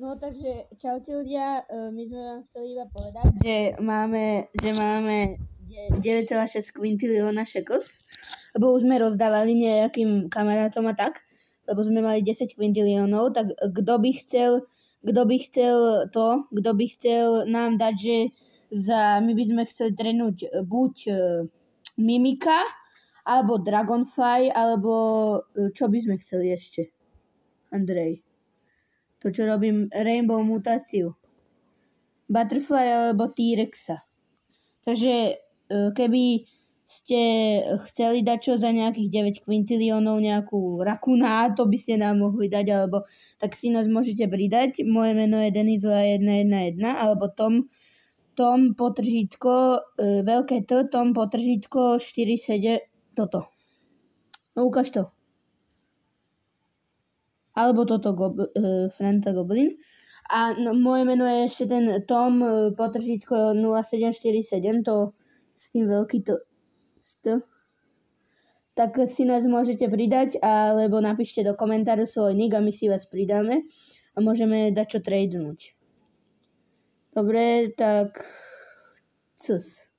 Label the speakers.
Speaker 1: No takže čaute ľudia, my sme vám chceli iba povedať, že máme 9,6 kvintilióna shekels, lebo už sme rozdávali nejakým kamarátom a tak, lebo sme mali 10 kvintiliónov, tak kto by chcel nám dať, že my by sme chceli trénuť buď Mimika, alebo Dragonfly, alebo čo by sme chceli ešte, Andrej? To, čo robím, Rainbow mutáciu. Butterfly alebo T-Rexa. Takže keby ste chceli dať čo za nejakých 9 kvintiliónov, nejakú rakuna, to by ste nám mohli dať, alebo tak si nás môžete pridať. Moje meno je Denizla111, alebo Tom potržítko, veľké T, Tom potržítko 47, toto. No ukáž to. Alebo toto Franta Goblin. A moje meno je ešte ten Tom potržítko 0747, to s tým veľký to. Tak si nás môžete pridať, alebo napíšte do komentáru svoj nick a my si vás pridáme a môžeme dať čo tradenúť. Dobre, tak cus.